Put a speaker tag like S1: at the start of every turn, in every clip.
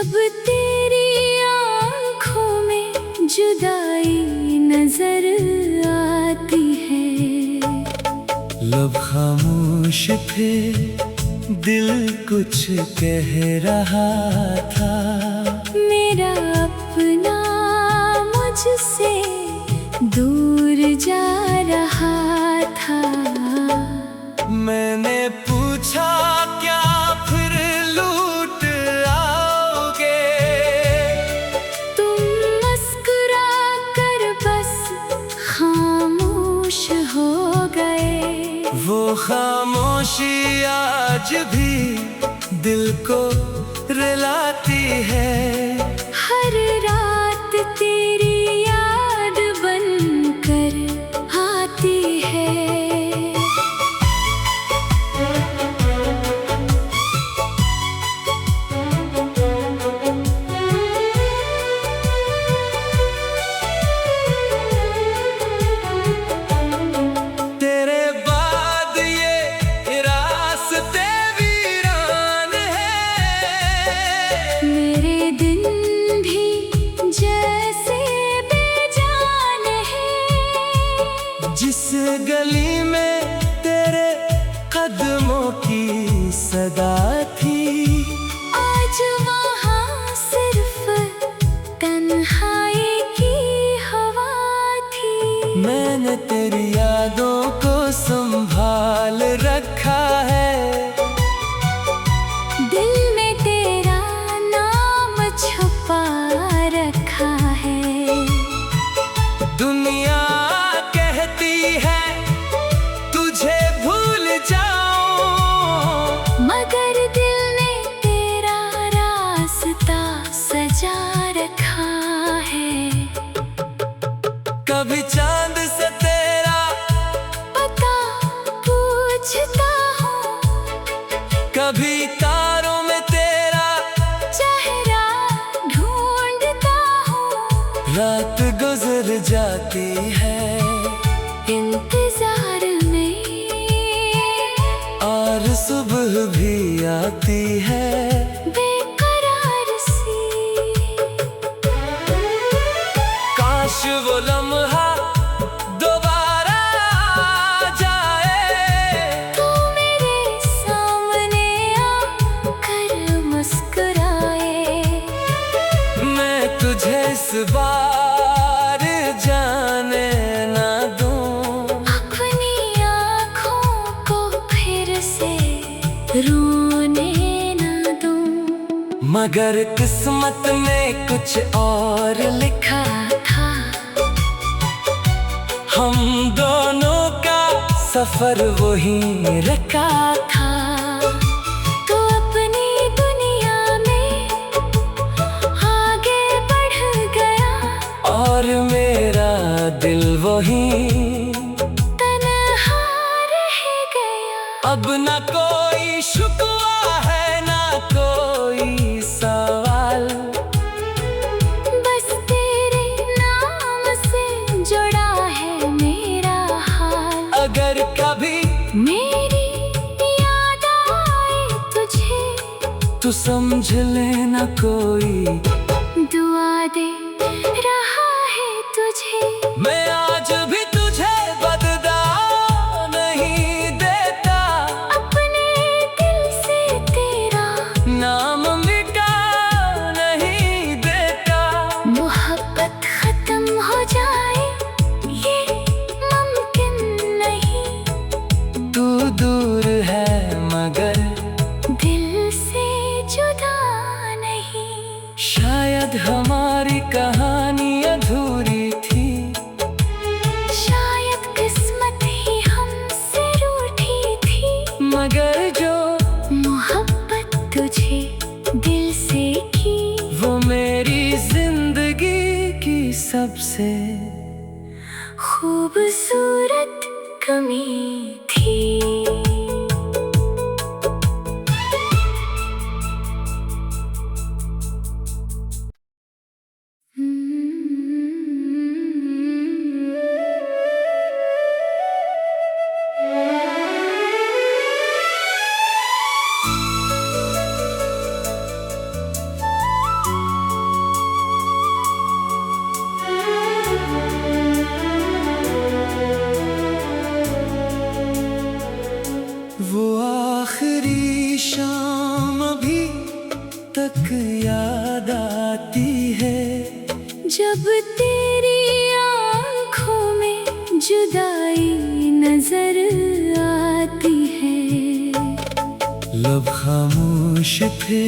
S1: जब तेरी आँखों में जुदाई नजर आती है।
S2: लब खामोश थे, दिल कुछ कह रहा था।
S1: मेरा अपना मुझसे दूर जा रहा था।
S2: मैंने पूछा क्या फिर लूट आओगे?
S1: तुम मुस्कुरा कर बस खामोश हो गए।
S2: वो खामोशी आज भी दिल को रुलाती है।
S1: हर रात तेरी याद बनकर आती है।
S2: तेरे बाद ये रास्ते वीरान है।
S1: मेरे दिन भी जैसे बेजान है।
S2: जिस गली में तेरे कदमों की सदा थी,
S1: आज वहाँ सिर्फ तन्हाई की हवा थी।
S2: मैंने तेरी यादों को संभाल रखा है।
S1: दिल में तेरा नाम छुपा रखा है।
S2: दुनिया कहती है तुझे भूल जाऊं,
S1: मगर दिल ने तेरा रास्ता सजा रखा है।
S2: कभी चांद से तेरा
S1: पता पूछता हूँ,
S2: कभी तारों में तेरा
S1: चेहरा ढूंढता हूँ।
S2: रात गुजर जाती है
S1: इंतजार में
S2: और सुबह भी आती है
S1: बेकरार सी।
S2: काश वो लम्हा दोबारा आ जाए।
S1: तू मेरे सामने आकर मुस्कुराए।
S2: मैं तुझे इस बार जाने ना दूं,
S1: अपनी आँखों को फिर से रोने न दूं।
S2: मगर किस्मत ने कुछ और लिखा
S1: था
S2: हम दोनों का सफर वहीं रखा
S1: था। तो अपनी दुनिया में आगे बढ़ गया
S2: और मेरा दिल वहीं
S1: तन्हा रह गया।
S2: अब ना कोई शुक्वा है ना कोई सवाल,
S1: बस तेरे नाम से जुड़ा है मेरा हाल।
S2: अगर कभी
S1: मेरी याद आए तुझे
S2: तू समझ लेना कोई
S1: दुआ दे रहा है तुझे।
S2: मैं आज भी तुझे बदला नहीं देता,
S1: अपने दिल से तेरा
S2: नाम मिटा नहीं देता।
S1: मोहब्बत खत्म हो जाए ये मुमकिन नहीं।
S2: तू दूर है मगर
S1: दिल से जुदा नहीं।
S2: शायद हमारी कहानी अधूरी थी।
S1: शायद किस्मत ही हमसे रूठी थी।
S2: मगर जो
S1: मोहब्बत तुझे दिल से की,
S2: वो मेरी जिंदगी की सबसे
S1: खूबसूरत कमी थी।
S2: तक याद आती है।
S1: जब तेरी आँखों में जुदाई नजर आती है।
S2: लब खामोश थे,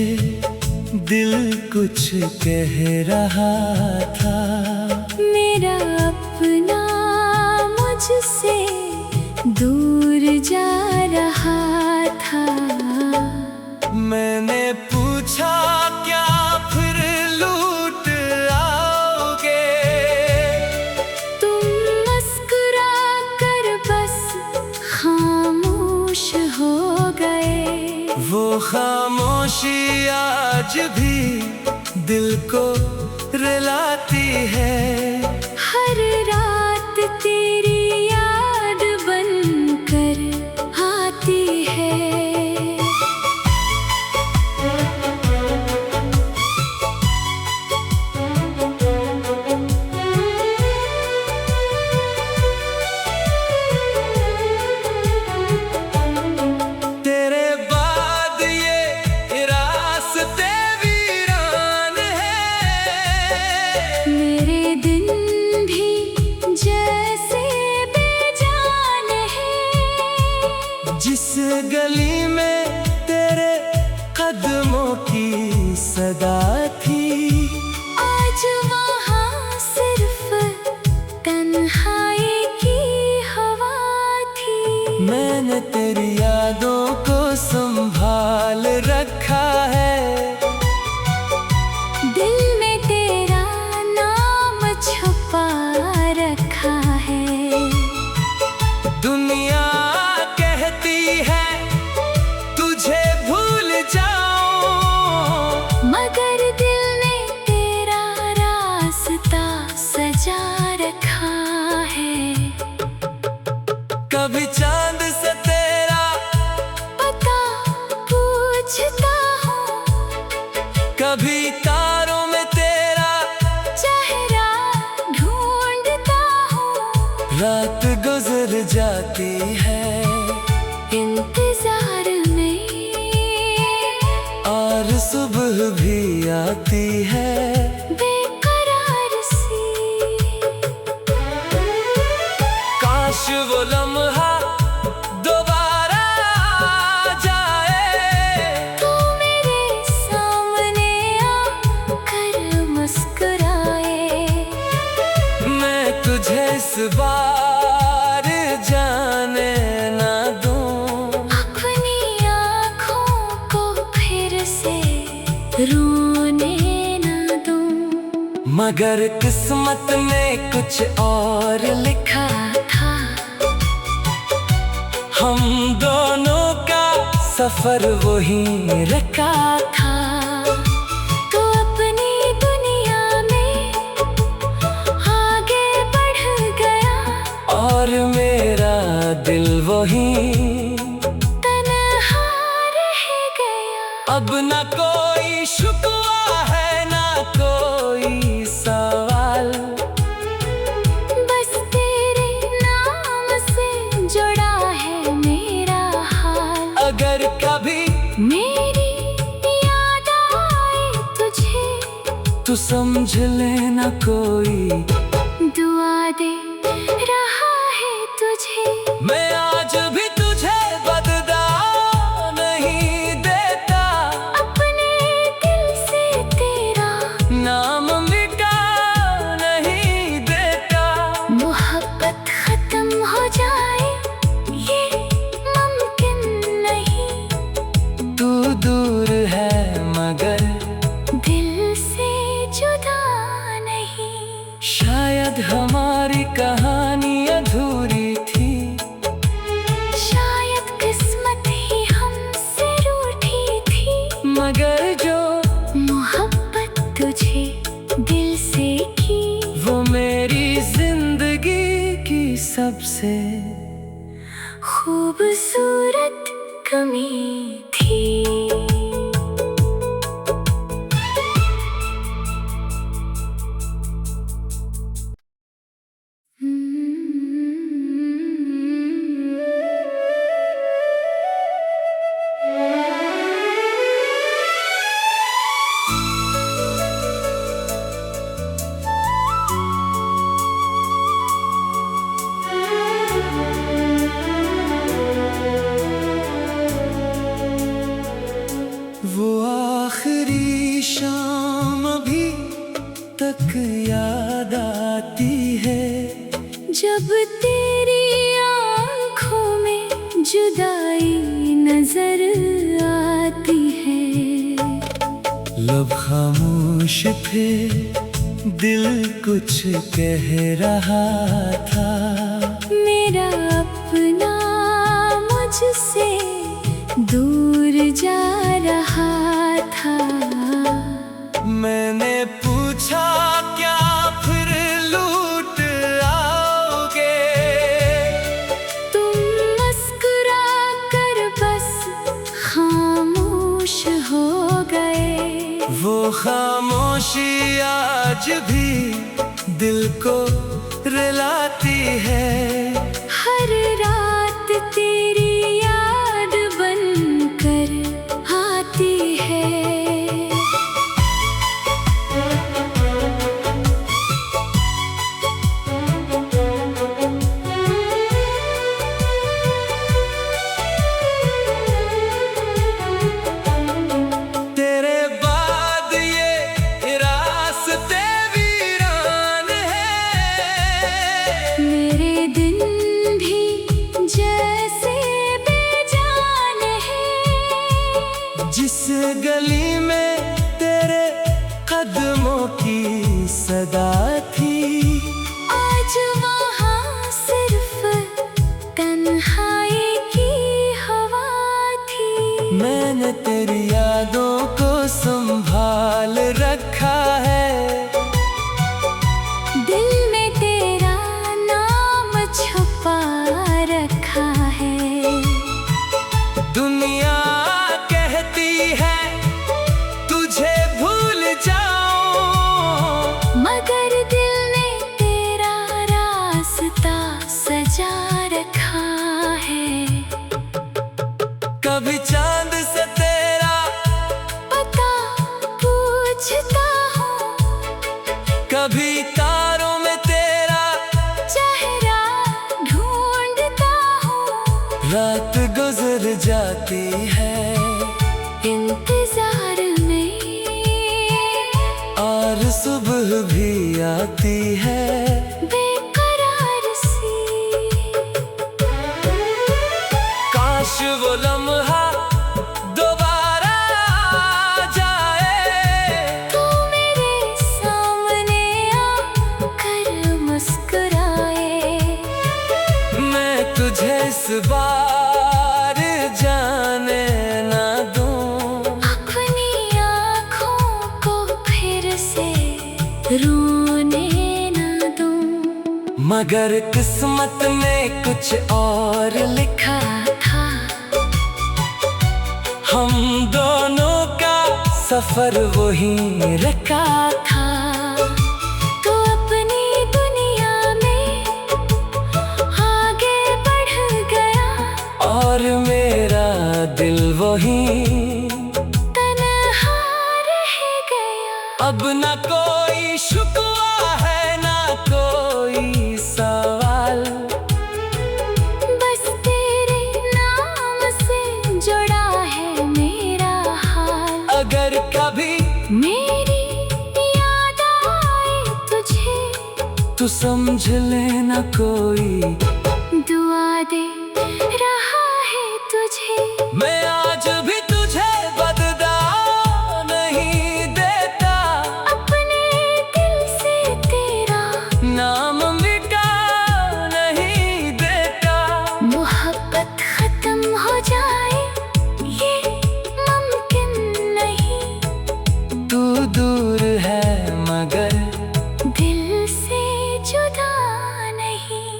S2: दिल कुछ कह रहा था।
S1: मेरा अपना मुझसे दूर जा रहा था।
S2: मैंने पूछा क्या फिर लूट आओगे?
S1: तुम मुस्कुरा कर बस खामोश हो गए।
S2: वो खामोशी आज भी दिल को रुलाती है।
S1: हर रात तेरी याद बनकर आती है।
S2: तेरे बाद ये रास्ते वीरान है।
S1: मेरे दिन भी जैसे बेजान है।
S2: जिस गली में तेरे कदमों की सदा थी,
S1: आज वहाँ सिर्फ तन्हाई की हवा थी।
S2: मैंने तेरी यादों को संभाल रखा है।
S1: दिल में तेरा नाम छुपा रखा है।
S2: दुनिया कहती है तुझे भूल जाऊं,
S1: मगर दिल ने तेरा रास्ता सजा रखा है।
S2: कभी चांद से तेरा
S1: पता पूछता हूँ,
S2: कभी तारों में तेरा
S1: चेहरा ढूंढता हूँ।
S2: रात गुजर जाती है
S1: इंतजार में
S2: और सुबह भी आती है
S1: बेकरार सी।
S2: काश वो लम्हा दोबारा आ जाए।
S1: तू मेरे सामने आकर मुस्कुराए।
S2: मैं तुझे इस बार जाने ना दूं,
S1: अपनी आँखों को फिर से रोने न दूं।
S2: मगर किस्मत ने कुछ और लिखा
S1: था
S2: हम दोनों का सफर वहीं रखा
S1: था। तो अपनी दुनिया में आगे बढ़ गया
S2: और मेरा दिल वहीं
S1: तन्हा रह गया।
S2: अब ना कोई शुक्वा है ना कोई सवाल,
S1: बस तेरे नाम से जुड़ा है मेरा हाल।
S2: अगर कभी
S1: मेरी याद आए तुझे
S2: तू समझ लेना कोई
S1: दुआ दे रहा है तुझे।
S2: मैं आज भी तुझे बदला नहीं देता,
S1: अपने दिल से तेरा
S2: नाम मिटा नहीं देता।
S1: मोहब्बत खत्म हो जाए ये मुमकिन नहीं।
S2: तू दूर है मगर
S1: दिल से जुदा नहीं।
S2: शायद हमारी कहानी अधूरी थी।
S1: शायद किस्मत ही हमसे रूठी थी।
S2: मगर जो
S1: मोहब्बत तुझे दिल से की
S2: वो मेरी जिंदगी की सबसे
S1: खूबसूरत कमी थी।
S2: आखिरी शाम अभी तक याद आती है,
S1: जब तेरी आँखों में जुदाई नजर आती है।
S2: लब खामोश थे, दिल कुछ कह रहा था।
S1: मेरा अपना मुझसे दूर जा रहा था।
S2: मैंने पूछा क्या फिर लूट आओगे?
S1: तुम मुस्कुरा कर बस खामोश हो गए।
S2: वो खामोशी आज भी दिल को रुलाती है।
S1: हर रात तेरी याद बनकर आती है।
S2: तेरे बाद ये रास्ते वीरान है।
S1: मेरे दिन भी जैसे बेजान है।
S2: जिस गली में तेरे कदमों की सदा थी,
S1: आज वहाँ सिर्फ तन्हाई की हवा थी।
S2: मैंने तेरी यादों को संभाल रखा है।
S1: दिल में तेरा नाम छुपा रखा है।
S2: दुनिया कहती है तुझे भूल जाऊं,
S1: मगर दिल ने तेरा रास्ता सजा रखा है।
S2: कभी चांद से तेरा
S1: पता पूछता हूँ,
S2: कभी तारों में तेरा
S1: चेहरा ढूंढता हूँ।
S2: रात गुजर जाती है
S1: इंतजार में
S2: और सुबह भी आती है।
S1: बेकरार सी।
S2: काश वो लम्हा दोबारा आ जाए,
S1: तू मेरे सामने आकर मुस्कुराए।
S2: मैं तुझे इस बार जाने ना दूं।
S1: अपनी आँखों को फिर से रोने न दूं।
S2: मगर किस्मत में कुछ और लिखा
S1: था
S2: हम दोनों का सफर वही रखा
S1: था। तो अपनी दुनिया में आगे बढ़ गया
S2: और मेरा दिल वही
S1: तन्हा रह गया।
S2: अब न कोई शुक्वा है ना कोई सवाल,
S1: बस तेरे नाम से जुड़ा है मेरा हाल।
S2: अगर कभी
S1: मेरी याद आए तुझे
S2: तू समझ लेना कोई
S1: दुआ दे रहा है तुझे।
S2: मैं आज भी तुझे बदला नहीं देता,
S1: अपने दिल से तेरा
S2: नाम मिटा नहीं देता।
S1: मोहब्बत खत्म हो जाए ये मुमकिन नहीं।
S2: तू दूर है मगर
S1: दिल से जुदा नहीं।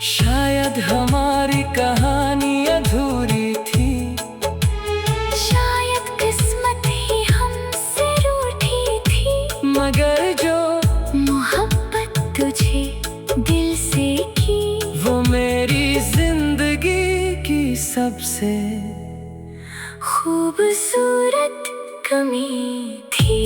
S2: शायद हमारी कहानी अधूरी थी,
S1: शायद किस्मत ही हमसे रूठी थी।
S2: मगर जो
S1: मोहब्बत तुझे दिल से की,
S2: वो मेरी जिंदगी की सबसे
S1: खूबसूरत कमी थी।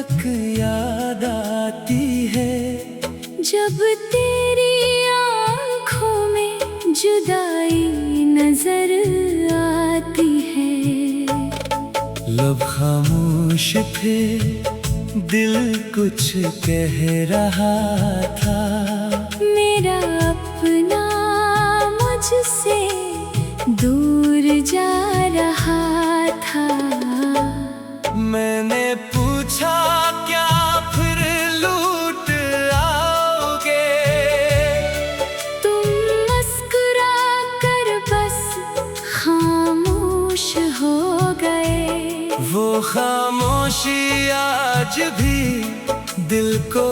S2: तक याद आती है।
S1: जब तेरी आँखों में जुदाई नजर आती है।
S2: लब खामोश थे, दिल कुछ कह रहा था।
S1: मेरा अपना मुझसे दूर जा रहा था।
S2: मैंने पूछा क्या फिर लूट आओगे?
S1: तुम मुस्कुरा कर बस खामोश हो गए।
S2: वो खामोशी आज भी दिल को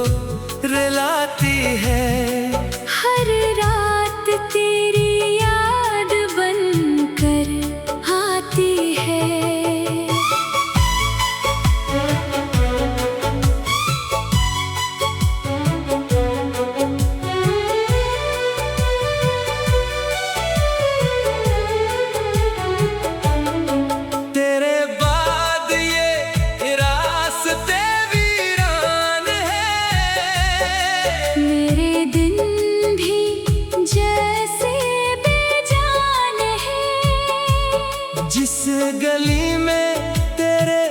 S2: रुलाती है।
S1: हर रात तेरी याद बनकर आती है।
S2: तेरे बाद ये रास्ते वीरान है।
S1: मेरे दिन भी जैसे बेजान है।
S2: जिस गली में तेरे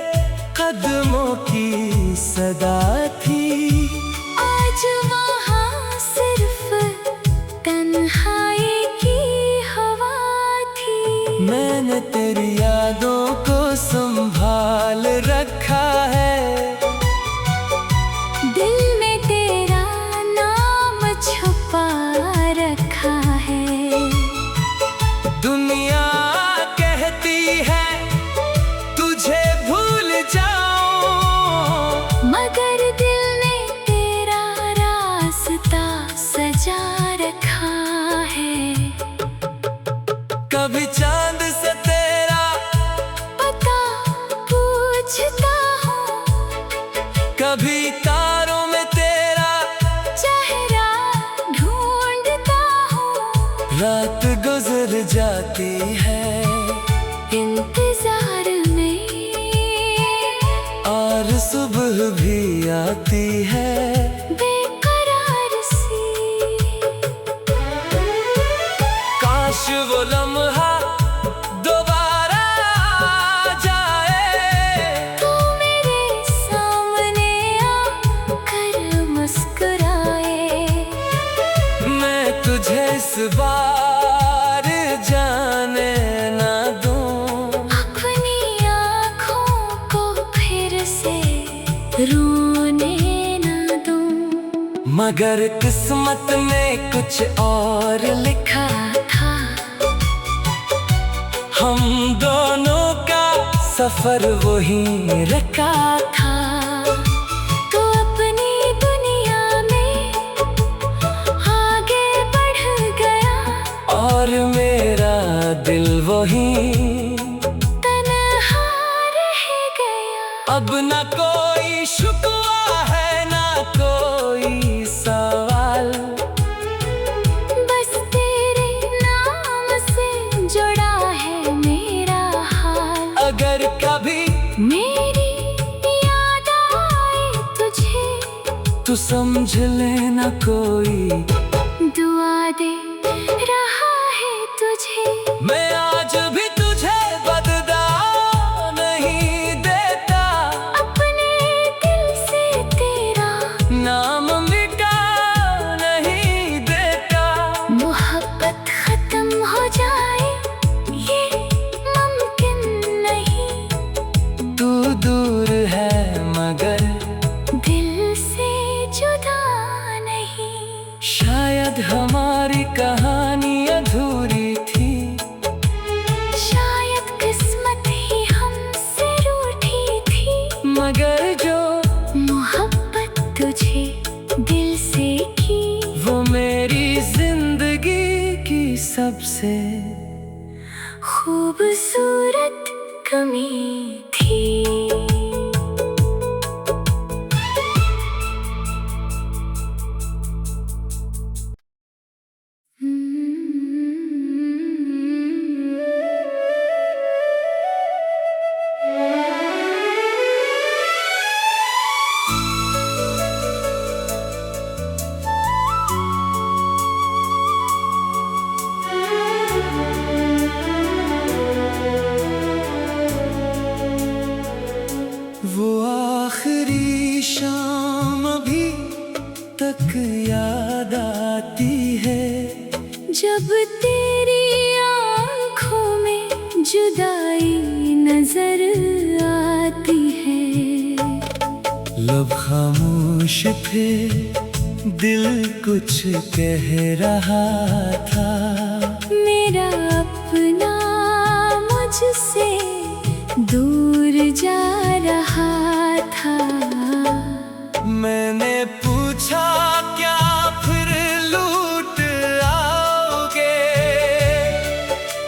S2: कदमों की सदा थी,
S1: आज वहाँ सिर्फ तन्हाई की हवा थी।
S2: मैंने तेरी यादों को संभाल रखा है।
S1: दिल में तेरा नाम छुपा रखा है।
S2: दुनिया कहती है तुझे भूल जाऊं,
S1: मगर दिल ने तेरा रास्ता सजा रखा है।
S2: कभी चांद से तेरा
S1: पता पूछता हूँ,
S2: कभी तारों में तेरा
S1: चेहरा ढूंढता हूँ।
S2: रात गुजर जाती है
S1: इंतजार में
S2: और सुबह भी आती है
S1: बेकरार सी।
S2: काश वो लम्हा दोबारा आ जाए।
S1: तू मेरे सामने आकर मुस्कुराए।
S2: मैं तुझे इस बार जाने ना दूं,
S1: अपनी आँखों को फिर से रोने न दूं।
S2: मगर किस्मत ने कुछ और लिखा
S1: था
S2: हम दोनों का सफर वही रखा
S1: था। तो अपनी दुनिया में आगे बढ़ गया
S2: और मेरा दिल वही
S1: तन्हा रह गया।
S2: अब ना कोई शुक्वा है ना कोई सवाल।
S1: बस तेरे नाम से जुड़ा है मेरा हाल।
S2: अगर कभी
S1: मेरी याद आए तुझे
S2: तू समझ लेना कोई
S1: दुआ दे रहा है तुझे।
S2: मैं आज भी तुझे बदला नहीं देता।
S1: अपने दिल से तेरा
S2: नाम मिटा नहीं देता।
S1: मोहब्बत खत्म हो जाए ये मुमकिन नहीं।
S2: तू दूर है मगर
S1: दिल से जुदा नहीं।
S2: शायद हमारी कहानी अधूरी थी।
S1: शायद किस्मत ही हमसे रूठी थी।
S2: मगर जो
S1: मोहब्बत तुझे दिल से की,
S2: वो मेरी जिंदगी की सबसे
S1: खूबसूरत कमी थी। जुदाई नजर आती है।
S2: लब खामोश थे, दिल कुछ कह रहा था।
S1: मेरा अपना मुझसे दूर जा रहा था।
S2: मैंने पूछा क्या फिर लूट आओगे?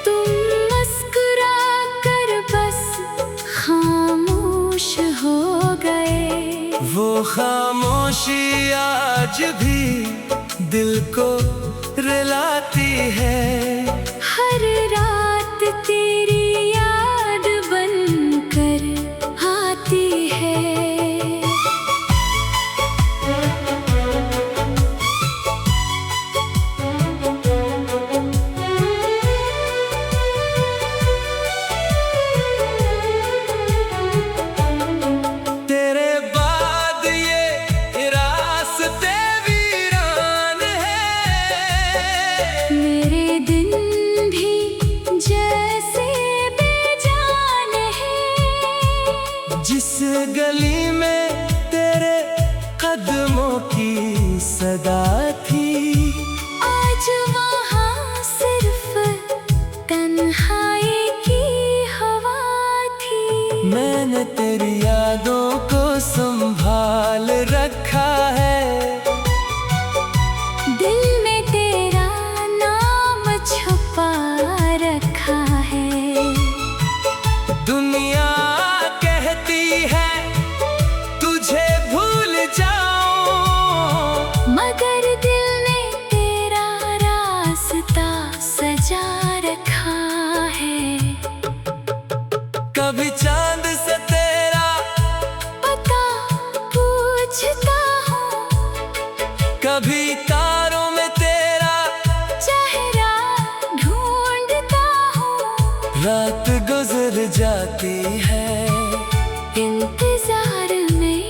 S1: तुम मुस्कुरा कर बस खामोश हो गए।
S2: वो खामोशी आज भी दिल को रुलाती है।
S1: हर रात तेरी याद बनकर आती है।
S2: तेरे बाद ये रास्ते वीरान है।
S1: मेरे दिन भी जैसे बेजान है।
S2: जिस गली में तेरे कदमों की सदा थी,
S1: आज वहाँ सिर्फ तन्हाई की हवा थी।
S2: मैंने तेरी यादों को संभाल रखा है।
S1: दिल में तेरा नाम छुपा रखा है।
S2: दुनिया कहती है तुझे भूल जाऊं,
S1: मगर दिल ने तेरा रास्ता सजा रखा है।
S2: कभी चांद से तेरा
S1: पता पूछता हूँ,
S2: कभी तारों में तेरा
S1: चेहरा ढूंढता हूँ।
S2: रात गुजर जाती है
S1: इंतजार में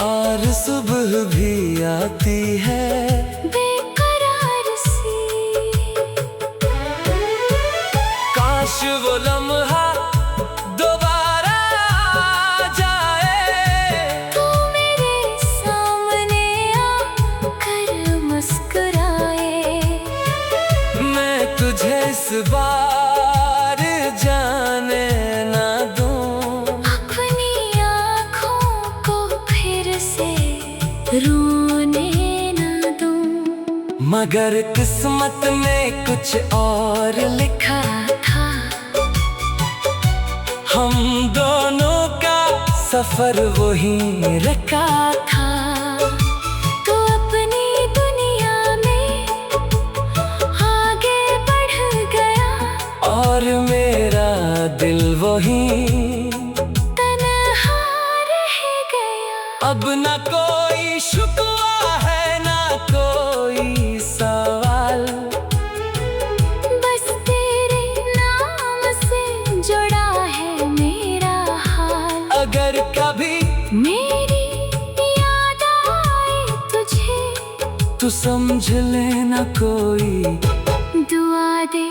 S2: और सुबह भी आती है
S1: बेकरार सी।
S2: काश वो लम्हा दोबारा आ जाए।
S1: तू मेरे सामने आकर मुस्कुराए।
S2: मैं तुझे इस बार जाने ना दूं,
S1: अपनी आँखों को फिर से रोने न दूं।
S2: मगर किस्मत ने कुछ और लिखा
S1: था
S2: हम दोनों का सफर वहीं रखा
S1: था। तो अपनी दुनिया में आगे बढ़ गया
S2: और मेरा दिल वहीं
S1: तन्हा रह गया।
S2: अब ना कोई शुक्वा है ना कोई सवाल,
S1: बस तेरे नाम से जुड़ा है मेरा हाल।
S2: अगर कभी
S1: मेरी याद आए तुझे
S2: तू समझ लेना कोई
S1: दुआ दे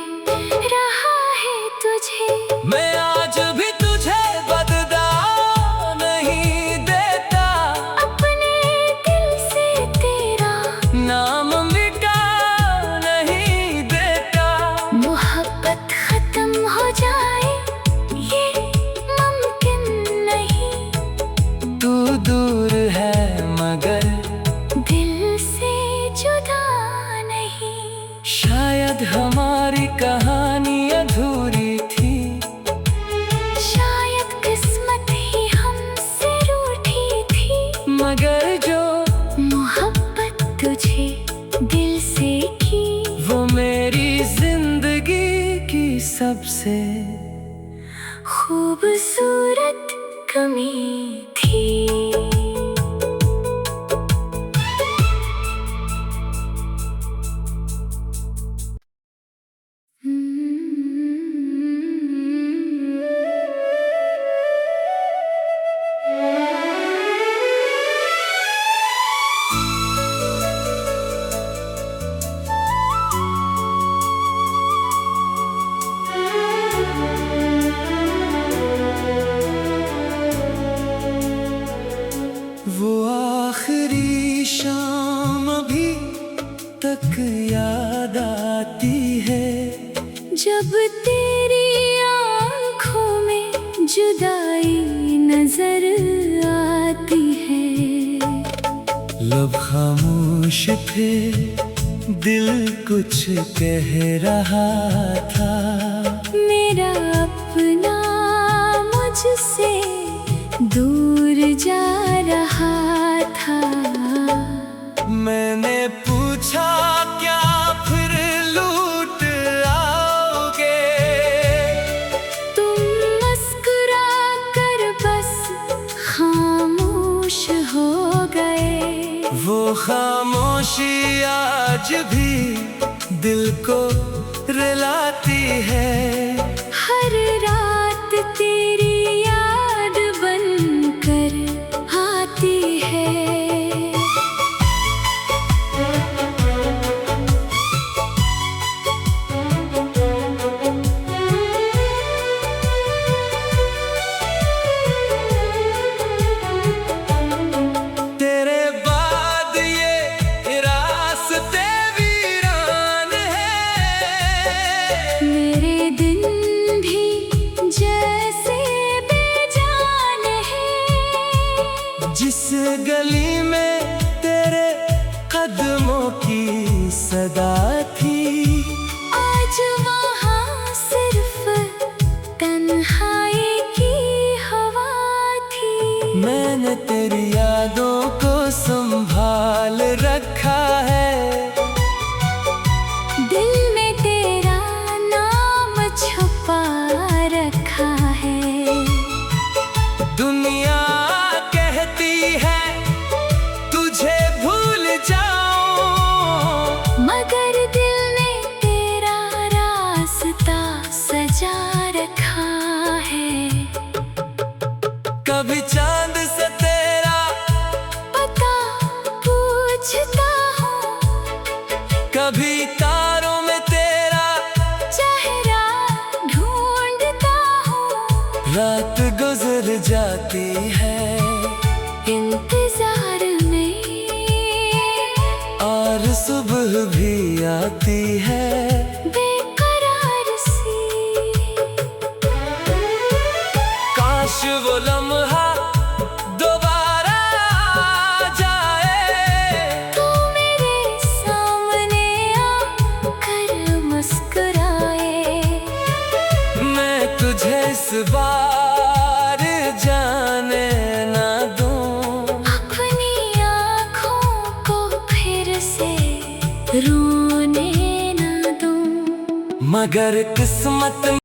S1: रहा है तुझे।
S2: मैं आज भी तुझे बदला नहीं देता,
S1: अपने दिल से तेरा
S2: नाम मिटा नहीं देता।
S1: मोहब्बत खत्म हो जाए ये मुमकिन नहीं।
S2: तू दूर है मगर
S1: दिल से जुदा नहीं।
S2: शायद हमारी कहानी अधूरी थी।
S1: शायद किस्मत ही हमसे रूठी थी।
S2: मगर जो
S1: मोहब्बत तुझे दिल से की,
S2: वो मेरी जिंदगी की सबसे
S1: खूबसूरत कमी थी। जुदाई नजर आती है।
S2: लब खामोश थे, दिल कुछ कह रहा था।
S1: मेरा अपना मुझसे दूर जा रहा था।
S2: मैंने पूछा क्या फिर लूट आओगे?
S1: तुम मुस्कुरा कर बस खामोश हो गए।
S2: वो खामोशी आज भी दिल को रुलाती है।
S1: हर रात तेरी याद बनकर आती है।
S2: तेरे बाद ये रास्ते वीरान है।
S1: मेरे दिन भी जैसे बेजान है।
S2: जिस गली में तेरे कदमों की सदा थी,
S1: आज वहाँ सिर्फ तन्हाई की हवा थी।
S2: मैंने तेरी यादों को संभाल रखा है।
S1: दिल में तेरा नाम छुपा रखा है।
S2: दुनिया कहती है तुझे भूल जाऊं,
S1: मगर दिल ने तेरा रास्ता सजा रखा है।
S2: कभी चांद से तेरा
S1: पता पूछता हूँ,
S2: कभी तारों में तेरा
S1: चेहरा ढूंढता हूँ।
S2: रात गुजर जाती है
S1: इंतजार में
S2: और सुबह भी आती है
S1: बेकरार सी।
S2: काश वो लम्हा दोबारा आ जाए।
S1: तू मेरे सामने आकर मुस्कुराए।
S2: मैं तुझे इस बार जाने ना दूं,
S1: अपनी आँखों को फिर से रोने न दूं।
S2: मगर किस्मत